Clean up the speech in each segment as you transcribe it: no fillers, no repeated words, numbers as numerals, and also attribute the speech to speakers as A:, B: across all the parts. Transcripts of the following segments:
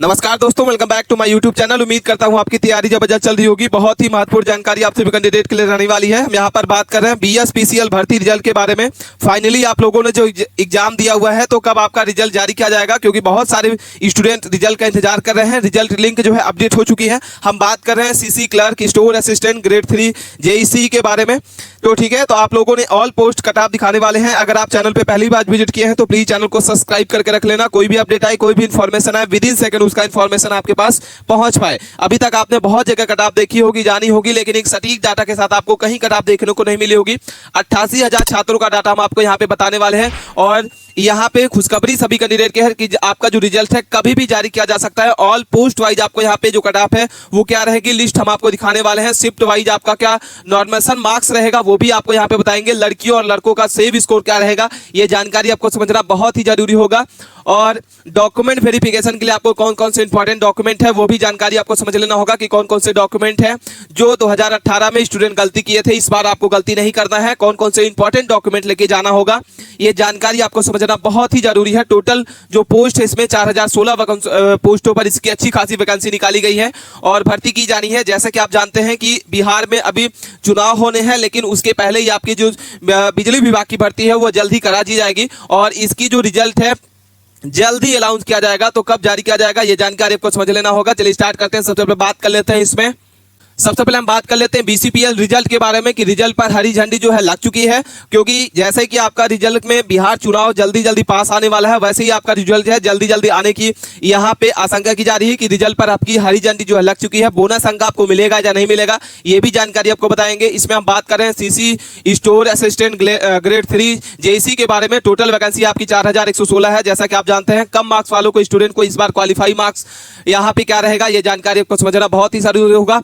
A: नमस्कार दोस्तों, welcome back to my YouTube channel. उम्मीद करता हूं आपकी तैयारी जबरदस्त चल रही होगी। बहुत ही महत्वपूर्ण जानकारी आप सभी कैंडिडेट के लिए रहने वाली है। हम यहां पर बात कर रहे हैं BSPCL भर्ती रिजल्ट के बारे में। फाइनली आप लोगों ने जो एग्जाम दिया हुआ है, तो कब आपका रिजल्ट जारी किया जाएगा, क्योंकि बहुत सारे स्टूडेंट रिजल्ट का इंतजार कर रहे हैं। रिजल्ट लिंक जो है अपडेट हो चुकी है। हम बात कर रहे हैं CC clerk, store assistant, grade 3 JEC के बारे में। तो ठीक है, तो आप लोगों ने ऑल पोस्ट कट ऑफ दिखाने वाले हैं। अगर आप चैनल पे पहली बार विजिट किए हैं तो प्लीज चैनल को सब्सक्राइब करके रख लेना। कोई भी अपडेट आए, कोई भी इन्फॉर्मेशन आए, विद इन सेकंड उसका इन्फॉर्मेशन आपके पास पहुंच पाए। अभी तक आपने बहुत जगह कट ऑफ देखी होगी, जानी होगी, लेकिन एक सटीक डाटा के साथ आपको कहीं कट ऑफ देखने को नहीं मिली होगी। 88,000 छात्रों का डाटा हम आपको यहाँ पे बताने वाले हैं। और यहाँ पे खुशखबरी सभी कैंडिडेट के है कि आपका जो रिजल्ट है कभी भी जारी किया जा सकता है। ऑल पोस्ट वाइज आपको यहाँ पे जो कट ऑफ है वो क्या रहेगी, लिस्ट हम आपको दिखाने वाले हैं। शिफ्ट वाइज आपका क्या नॉर्मेशन मार्क्स रहेगा वो भी आपको यहाँ पे बताएंगे। लड़कियों और लड़कों का सेव स्कोर क्या रहेगा, ये जानकारी आपको समझना बहुत ही जरूरी होगा। और डॉक्यूमेंट वेरिफिकेशन के लिए आपको कौन कौन से इंपॉर्टेंट डॉक्यूमेंट है वो भी जानकारी आपको समझ लेना होगा कि कौन कौन से डॉक्यूमेंट है जो 2018 में स्टूडेंट गलती किए थे, इस बार आपको गलती नहीं करना है। कौन कौन से इंपॉर्टेंट डॉक्यूमेंट लेके जाना होगा, ये जानकारी आपको समझना बहुत ही जरूरी है। टोटल जो पोस्ट है इसमें 4016 पोस्टों पर इसकी अच्छी खासी वैकेंसी निकाली गई है और भर्ती की जानी है। जैसा कि आप जानते हैं कि बिहार में अभी चुनाव होने हैं, लेकिन उसके पहले ही आपकी जो बिजली विभाग की भर्ती है वो जल्द ही करा दी जाएगी और इसकी जो रिजल्ट है जल्द ही अनाउंस किया जाएगा। तो कब जारी किया जाएगा ये जानकारी आपको समझ लेना होगा। चलिए स्टार्ट करते हैं। सबसे पहले बात कर लेते हैं इसमें। सबसे पहले हम बात कर लेते हैं BCPL रिजल्ट के बारे में कि रिजल्ट पर हरी झंडी जो है लग चुकी है, क्योंकि जैसे कि आपका रिजल्ट में बिहार चुनाव जल्दी जल्दी पास आने वाला है, वैसे ही आपका रिजल्ट है जल्दी जल्दी आने की यहाँ पे आशंका की जा रही है कि रिजल्ट पर आपकी हरी झंडी जो है लग चुकी है। बोनस अंक आपको मिलेगा या नहीं मिलेगा ये भी जानकारी आपको बताएंगे। इसमें हम बात कर रहे हैं CC store assistant grade 3 JEC के बारे में। टोटल वैकेंसी आपकी 4116 है। जैसा कि आप जानते हैं कम मार्क्स वालों को स्टूडेंट को इस बार क्वालिफाई मार्क्स यहाँ पे क्या रहेगा ये जानकारी आपको समझना बहुत ही जरूरी होगा।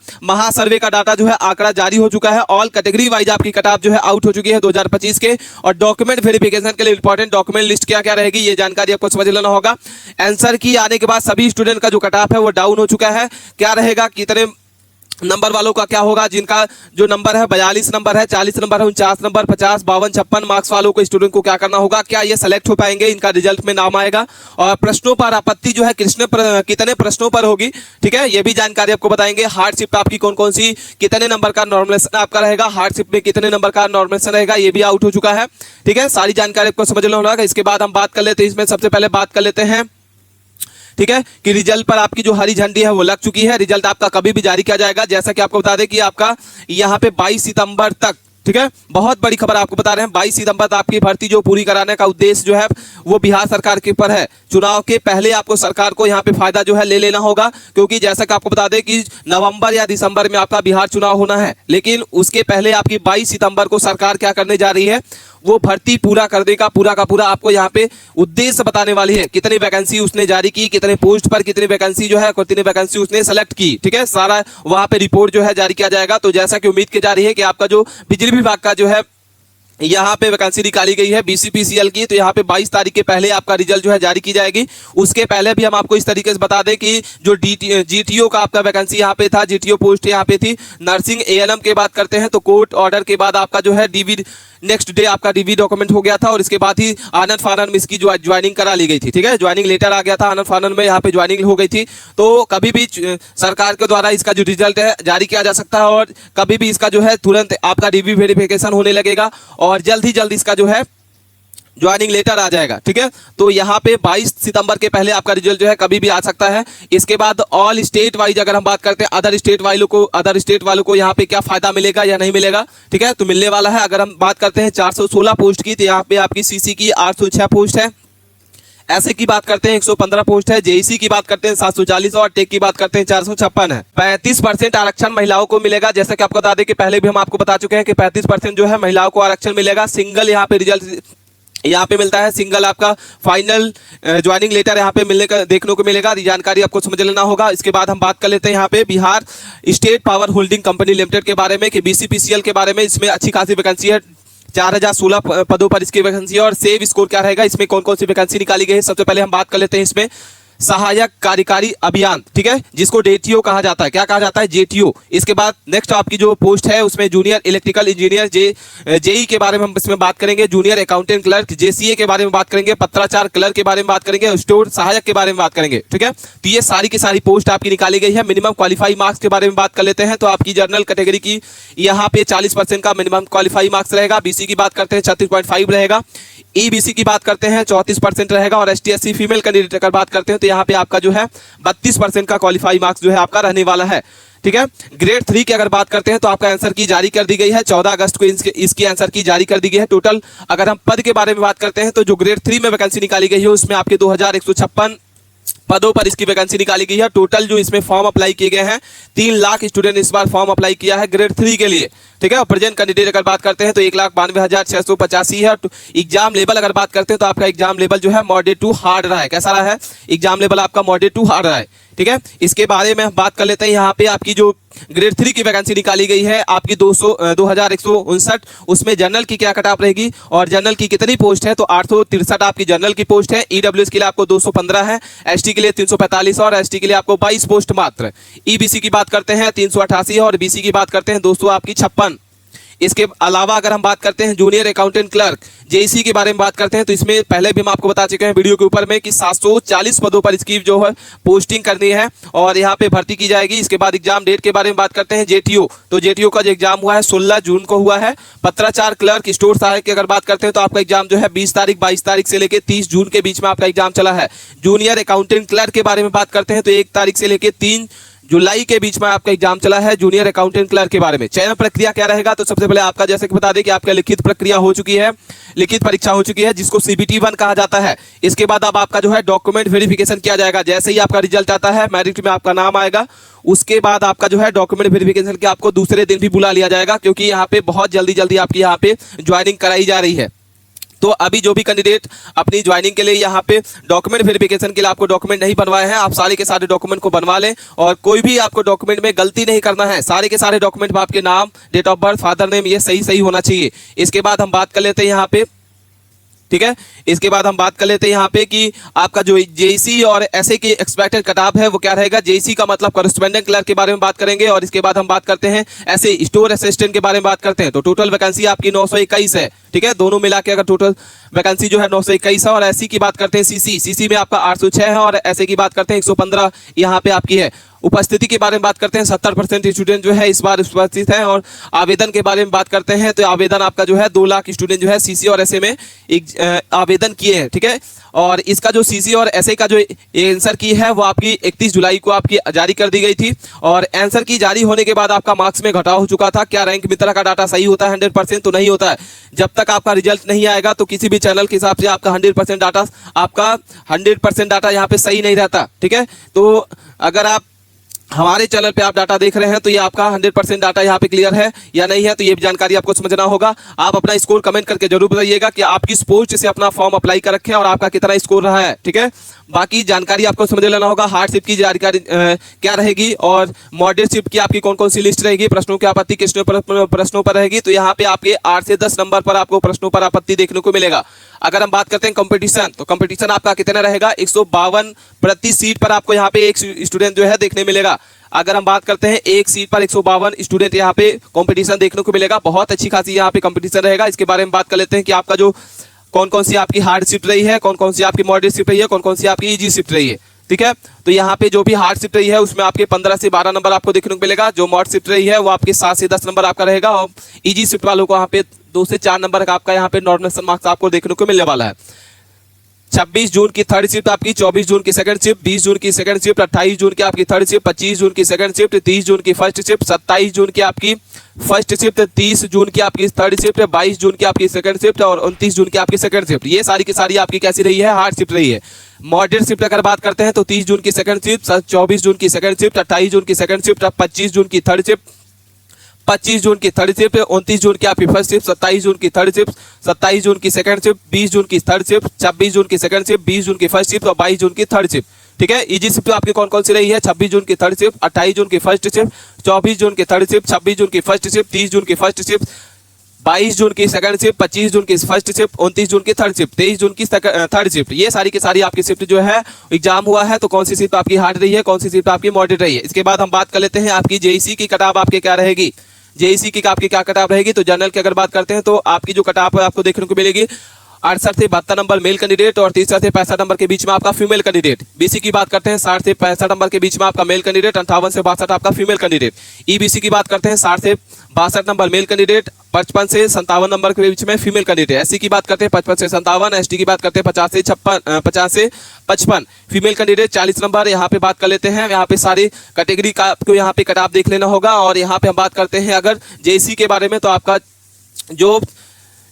A: सर्वे का डाटा जो है आंकड़ा जारी हो चुका है। ऑल कैटेगरी वाइज आपकी कट ऑफ जो है आउट हो चुकी है 2025 के। और डॉक्यूमेंट वेरिफिकेशन के लिए इंपॉर्टेंट डॉक्यूमेंट लिस्ट क्या क्या रहेगी ये जानकारी आपको समझ लेना होगा। आंसर की आने के बाद सभी स्टूडेंट का जो कट ऑफ है वो डाउन हो चुका है। क्या रहेगा, कितने नंबर वालों का क्या होगा, जिनका जो नंबर है 42 नंबर है, 40 नंबर है, 49 नंबर, 50, 52, 56 मार्क्स वालों को स्टूडेंट को क्या करना होगा, क्या ये सेलेक्ट हो पाएंगे, इनका रिजल्ट में नाम आएगा। और प्रश्नों पर आपत्ति जो है कितने प्रश्नों पर होगी, ठीक है, ये भी जानकारी आपको बताएंगे। हार्डशिप आपकी कौन कौन सी, कितने नंबर का नॉर्मलेशन आपका रहेगा, हार्डशिप में कितने नंबर का नॉर्मलेशन रहेगा ये भी आउट हो चुका है। ठीक है, सारी जानकारी आपको समझ लेना होगा। इसके बाद हम बात कर लेते हैं इसमें। सबसे पहले बात कर लेते हैं, ठीक है, कि रिजल्ट पर आपकी जो हरी झंडी है वो लग चुकी है। रिजल्ट आपका कभी भी जारी किया जाएगा। जैसा कि आपको बता दें कि आपका यहाँ पे 22 सितंबर तक, ठीक है, बहुत बड़ी खबर आपको बता रहे हैं, 22 सितंबर तक आपकी भर्ती जो पूरी कराने का उद्देश्य जो है वो बिहार सरकार के ऊपर है। चुनाव के पहले आपको सरकार को यहाँ पे फायदा जो है ले लेना होगा, क्योंकि जैसा कि आपको बता दें कि नवंबर या दिसंबर में आपका बिहार चुनाव होना है, लेकिन उसके पहले आपकी 22 सितंबर को सरकार क्या करने जा रही है, वो भर्ती पूरा करने का पूरा आपको यहाँ पे उद्देश्य बताने वाली है। कितनी वैकेंसी उसने जारी की, कितने पोस्ट पर कितनी वैकेंसी जो है, कितनी वैकेंसी उसने सेलेक्ट की, ठीक है, सारा वहां पे रिपोर्ट जो है जारी किया जाएगा। तो जैसा कि उम्मीद की जा रही है कि आपका जो बिजली विभाग का जो है यहाँ पे वैकेंसी निकाली गई है BCPCL की, तो यहाँ पे 22 तारीख के पहले आपका रिजल्ट जो है जारी की जाएगी। उसके पहले भी हम आपको इस तरीके से बता दें कि जो GTO का आपका वैकेंसी यहाँ पे था, GTO पोस्ट यहाँ पे थी। नर्सिंग ANM की बात करते हैं तो कोर्ट ऑर्डर के बाद आपका जो है DV नेक्स्ट डे आपका DV डॉक्यूमेंट हो गया था और इसके बाद ही आनंद फानन में इसकी जो ज्वाइनिंग करा ली गई थी। ठीक है, ज्वाइनिंग लेटर आ गया था, आनंद फानन में यहाँ पे ज्वाइनिंग हो गई थी। तो कभी भी सरकार के द्वारा इसका जो रिजल्ट है जारी किया जा सकता है और कभी भी इसका जो है तुरंत आपका DV वेरिफिकेशन होने लगेगा और जल्द ही जल्द इसका जो है ज्वाइनिंग लेटर आ जाएगा। ठीक है, तो यहाँ पे 22 सितंबर के पहले आपका रिजल्ट जो है कभी भी आ सकता है। इसके बाद ऑल स्टेट वाइज अगर हम बात करते हैं, अदर स्टेट वालों को यहाँ पे क्या फायदा मिलेगा या नहीं मिलेगा, ठीक है, तो मिलने वाला है। अगर हम बात करते हैं 416 पोस्ट की, तो यहाँ पे आपकी CC की 806 पोस्ट है। ऐसे की बात करते हैं 115 पोस्ट है। JEC की बात करते हैं 740 और टेक की बात करते हैं 456 है। 35% आरक्षण महिलाओं को मिलेगा। जैसा कि आपको बता दें कि पहले भी हम आपको बता चुके हैं कि 35% जो है महिलाओं को आरक्षण मिलेगा। सिंगल यहाँ पे रिजल्ट यहाँ पे मिलता है, सिंगल आपका फाइनल ज्वाइनिंग लेटर यहाँ पे मिलने का देखने को मिलेगा। ये जानकारी आपको समझ लेना होगा। इसके बाद हम बात कर लेते हैं यहाँ पे Bihar state power holding company limited के बारे में कि BCPCL के बारे में। इसमें अच्छी खासी वैकेंसी है, 4016 पदों पर इसकी वैकेंसी है। और सेव स्कोर क्या रहेगा, इसमें कौन कौन सी वैकेंसी निकाली गई है, सबसे पहले हम बात कर लेते हैं इसमें। सहायक कार्यकारी अभियान, ठीक है, जिसको जेटीओ कहा जाता है। क्या कहा जाता है? जेटीओ। इसके बाद नेक्स्ट आपकी जो पोस्ट है उसमें जूनियर इलेक्ट्रिकल इंजीनियर जेई के बारे में हम इसमें बात करेंगे, जूनियर अकाउंटेंट क्लर्क जेसीए के बारे में बात करेंगे, पत्राचार क्लर्क के बारे में बात करेंगे, स्टोर सहायक के बारे में बात करेंगे, ठीक है। तो ये सारी की सारी पोस्ट आपकी निकाली गई है। मिनिमम क्वालिफाई मार्क्स के बारे में बात कर लेते हैं। तो आपकी जनरल कैटेगरी की यहाँ पे 40% का मिनिमम क्वालिफाई मार्क्स रहेगा। बीसी की बात करते हैं 36.5 रहेगा। ईबीसी की बात करते हैं 34% रहेगा। और एसटी एससी फीमेल कैंडिडेट अगर बात करते हैं तो यहाँ पे आपका जो है 32% का क्वालिफाई मार्क्स जो है आपका रहने वाला है, ठीक है। ग्रेड 3 की अगर बात करते हैं तो आपका आंसर की जारी कर दी गई है 14 अगस्त को इसकी आंसर की जारी कर दी गई है। टोटल अगर हम पद के बारे में बात करते हैं तो जो ग्रेड 3 में वैकेंसी निकाली गई है उसमें आपके 2156 पदों पर इसकी वैकेंसी निकाली गई है। टोटल जो इसमें फॉर्म अप्लाई किए गए हैं 3 लाख स्टूडेंट इस बार फॉर्म अप्लाई किया है ग्रेड 3 के लिए, ठीक है। और प्रेजेंट कैंडिडेट अगर बात करते हैं तो 1,92,685 है। एग्जाम लेवल अगर बात करते हैं तो आपका एग्जाम लेवल जो है मॉडरेट टू हार्ड रहा है। कैसा रहा है? एग्जाम लेवल आपका मॉडरेट टू हार्ड रहा है, ठीक है। इसके बारे में हम बात कर लेते हैं। यहाँ पे आपकी जो ग्रेड 3 की वैकेंसी निकाली गई है आपकी 2159, उसमें जनरल की क्या कट ऑफ रहेगी और जनरल की कितनी पोस्ट है? तो 863 आपकी जनरल की पोस्ट है। ईडब्ल्यूएस के लिए आपको 215 है, एसटी के लिए 345 और एसटी के लिए आपको 22 पोस्ट मात्र। ईबीसी की बात करते हैं 388 है और बीसी की बात करते हैं 200 आपकी 56। इसके अलावा अगर हम बात करते हैं जूनियर अकाउंटेंट क्लर्क जेईसी के बारे में बात करते हैं तो इसमें पहले भी हम आपको बता चुके हैं वीडियो के ऊपर में कि 740 पदों पर इसकी जो है पोस्टिंग करनी है और यहाँ पे भर्ती की जाएगी। इसके बाद एग्जाम डेट के बारे में बात करते हैं जेटीओ, तो जेटीओ का जो एग्जाम हुआ है 16 जून को हुआ है। पत्राचार क्लर्क स्टोर सहायक की अगर बात करते हैं तो आपका एग्जाम जो है 20 तारीख 22 तारीख से लेकर 30 जून के बीच में आपका एग्जाम चला है। जूनियर अकाउंटेंट क्लर्क के बारे में बात करते हैं तो 1 तारीख से लेकर 3 जुलाई के बीच में आपका एग्जाम चला है जूनियर अकाउंटेंट क्लर्क के बारे में। चयन प्रक्रिया क्या रहेगा? तो सबसे पहले आपका जैसे कि बता दें कि आपका लिखित प्रक्रिया हो चुकी है, लिखित परीक्षा हो चुकी है जिसको CBT 1 कहा जाता है। इसके बाद अब आपका जो है डॉक्यूमेंट वेरिफिकेशन किया जाएगा। जैसे ही आपका रिजल्ट आता है, मेरिट में आपका नाम आएगा, उसके बाद आपका जो है डॉक्यूमेंट वेरिफिकेशन के आपको दूसरे दिन भी बुला लिया जाएगा क्योंकि यहाँ पे बहुत जल्दी जल्दी आपकी यहाँ पे ज्वाइनिंग कराई जा रही है। तो अभी जो भी कैंडिडेट अपनी ज्वाइनिंग के लिए यहाँ पे डॉक्यूमेंट वेरिफिकेशन के लिए आपको डॉक्यूमेंट नहीं बनवाए हैं, आप सारे के सारे डॉक्यूमेंट को बनवा लें और कोई भी आपको डॉक्यूमेंट में गलती नहीं करना है। सारे के सारे डॉक्यूमेंट में आपके नाम, date of birth, father name ये सही सही होना चाहिए। इसके बाद हम बात कर लेते हैं यहाँ पे, ठीक है। इसके बाद हम बात कर लेते हैं यहाँ पे कि आपका जो जेईसी और एसए की एक्सपेक्टेड कट-ऑफ है वो क्या रहेगा। जेईसी का मतलब कॉरेस्पोंडेंट क्लर्क के बारे में बात करेंगे और इसके बाद हम बात करते हैं एसए स्टोर असिस्टेंट के बारे में बात करते हैं। तो टोटल वैकेंसी आपकी 921 है, ठीक है। दोनों मिला के अगर टोटल वैकेंसी जो है 921 है। और एससी की बात करते हैं सीसी में आपका 806 है और एसए की बात करते हैं 115 यहाँ पे आपकी है। उपस्थिति के बारे में बात करते हैं 70% स्टूडेंट जो है इस बार उपस्थित है। और आवेदन के बारे में बात करते हैं तो आवेदन आपका जो है 2 लाख स्टूडेंट जो है सीसी और एसए में आवेदन किए हैं, ठीक है। और इसका जो सीसी और एसए का जो आंसर की है वो आपकी 31 जुलाई को आपकी जारी कर दी गई थी। और आंसर की जारी होने के बाद आपका मार्क्स में घटाव हो चुका था। क्या रैंक मित्रा का डाटा सही होता है 100%? तो नहीं होता है। जब तक आपका रिजल्ट नहीं आएगा तो किसी भी चैनल के हिसाब से आपका 100% डाटा यहाँ पे सही नहीं रहता, ठीक है। तो अगर आप हमारे चैनल पे आप डाटा देख रहे हैं तो ये आपका 100% डाटा यहाँ पे क्लियर है या नहीं है, तो ये भी जानकारी आपको समझना होगा। आप अपना स्कोर कमेंट करके जरूर बताइएगा कि आप किस पोस्ट से अपना फॉर्म अप्लाई कर रखे हैं और आपका कितना स्कोर रहा है, ठीक है। बाकी जानकारी आपको समझ लेना होगा। हार्ड शिफ्ट की जानकारी क्या रहेगी और मॉडरेट शिफ्ट की आपकी कौन कौन सी लिस्ट रहेगी, प्रश्नों की आपत्ति किस प्रश्नों पर रहेगी। तो यहाँ पे आपके 8 से 10 नंबर पर आपको प्रश्नों पर आपत्ति देखने को मिलेगा। अगर हम बात करते हैं कंपटीशन, तो कंपटीशन आपका कितना रहेगा? 152 प्रति सीट पर आपको यहाँ पे एक स्टूडेंट जो है देखने मिलेगा। अगर हम बात करते हैं एक सीट पर 152 स्टूडेंट यहाँ पे कंपटीशन देखने को मिलेगा। बहुत अच्छी खासी यहाँ पे कंपटीशन रहेगा। इसके बारे में बात कर लेते हैं कि आपका जो कौन कौन सी आपकी हार्ड शिफ्ट रही है, कौन कौन सी आपकी मॉडरेट शिफ्ट रही है, कौन कौन सी आपकी इजी शिफ्ट रही है, ठीक है। तो यहाँ पे जो भी हार्ड शिफ्ट रही है उसमें आपके 15 से 12 नंबर आपको देखने को मिलेगा। जो मॉड शिफ्ट रही है वो आपके 7 से 10 नंबर आपका रहेगा और इजी शिफ्ट वालों को यहाँ पे 2 से 4 नंबर का आपका यहाँ पे नॉर्मल मार्क्स आपको देखने को मिलने वाला है। 26 जून की थर्ड शिफ्ट आपकी, 24 जून की सेकंड शिफ्ट, 20 जून की सेकंड शिफ्ट, 28 जून की आपकी थर्ड शिफ्ट, 25 जून की सेकंड शिफ्ट, 30 जून की फर्स्ट शिफ्ट, 27 जून की आपकी फर्स्ट शिफ्ट, 30 जून की आपकी थर्ड शिफ्ट, 22 जून की आपकी सेकंड शिफ्ट और 29 जून की आपकी सेकंड शिफ्ट। ये सारी की सारी आपकी कैसी रही है? हार्ड शिफ्ट रही है। मॉडरेट शिफ्ट अगर बात करते हैं तो 30 जून की सेकंड शिफ्ट, 24 जून की सेकंड शिफ्ट, 28 जून की सेकंड शिफ्ट, 25 जून की थर्ड शिफ्ट, 25 जून की थर्ड शिफ्ट, 29 जून की आपकी फर्स्ट शिफ्ट, 27 जून की थर्ड शिफ्ट, 27 जून की सेकंड शिफ्ट, 20 जून की थर्ड शिफ्ट, 26 जून की सेकंड शिफ्ट, 20 जून की फर्स्ट शिफ्ट और 22 जून की थर्ड शिफ्ट, ठीक है। इजी शिफ्ट आपकी कौन कौन सी रही है? 26 जून की थर्ड शिफ्ट, 28 जून की फर्स्ट शिफ्ट, 24 जून की थर्ड शिफ्ट, 26 जून की फर्स्ट शिफ्ट, 30 जून की फर्स्ट शिफ्ट, 22 जून की सेकंड शिफ्ट, 25 जून की फर्स्ट शिफ्ट, 29 जून की थर्ड शिफ्ट, 23 जून की थर्ड शिफ्ट, ये सारी की सारी आपकी शिफ्ट जो है एग्जाम हुआ है। तो कौन सी शिफ्ट आपकी हार्ड रही है, कौन सी शिफ्ट आपकी मॉडरेट रही है। इसके बाद हम बात कर लेते हैं आपकी जेईसी की कटाप आपके क्या रहेगी। जेईसी की आपकी क्या कटाप रहेगी, तो जनरल की अगर बात करते हैं तो आपकी जो कटाप है आपको देखने को मिलेगी 68 से 72 नंबर मेल कैंडिडेट और 30 से 65 नंबर के बीच में आपका फीमेल कैंडिडेट। बीसी की बात करते हैं 60 से 65 नंबर के बीच में आपका मेल कैंडिडेट, 58 से 62 आपका फीमेल कैंडिडेट। ईबीसी की बात करते हैं 60 से 62 नंबर मेल कैंडिडेट, 55 से 57 नंबर के बीच में फीमेल कैंडिडेट। एससी की बात करते हैं 55 से 57, एसटी की बात करते हैं 50 से 55 फीमेल कैंडिडेट, 40 नंबर। यहाँ पे बात कर लेते हैं, यहाँ पे सारी कैटेगरी का आपको यहाँ पे कट ऑफ देख लेना होगा। और यहाँ पे हम बात करते हैं अगर जेईसी के बारे में, तो आपका जो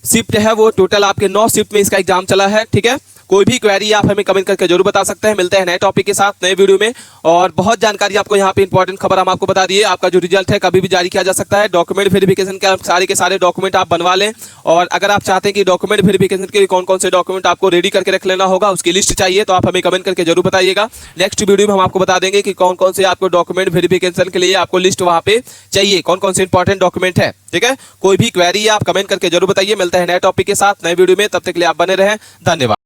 A: शिफ्ट है वो टोटल आपके 9 शिफ्ट में इसका एग्जाम चला है। ठीक है, कोई भी क्वेरी आप हमें कमेंट करके जरूर बता सकते हैं। मिलते हैं नए टॉपिक के साथ नए वीडियो में, और बहुत जानकारी आपको यहाँ पे इंपॉर्टेंट खबर हम आपको बता दिए। आपका जो रिजल्ट है कभी भी जारी किया जा सकता है। डॉक्यूमेंट वेरिफिकेशन के सारे डॉक्यूमेंट आप बनवा लें, और अगर आप चाहते हैं कि डॉक्यूमेंट वेरिफिकेशन के लिए कौन कौन से डॉक्यूमेंट आपको रेडी करके रख लेना होगा, उसकी लिस्ट चाहिए, तो आप हमें कमेंट करके जरूर बताइएगा। नेक्स्ट वीडियो में हम आपको बता देंगे कि कौन कौन से आपको डॉक्यूमेंट वेरिफिकेशन के लिए आपको लिस्ट वहाँ पे चाहिए, कौन कौन से इंपॉर्टेंट डॉक्यूमेंट है। ठीक है, कोई भी क्वेरी है आप कमेंट करके जरूर बताइए। मिलते हैं नए टॉपिक के साथ नए वीडियो में, तब तक के लिए आप बने रहें। धन्यवाद।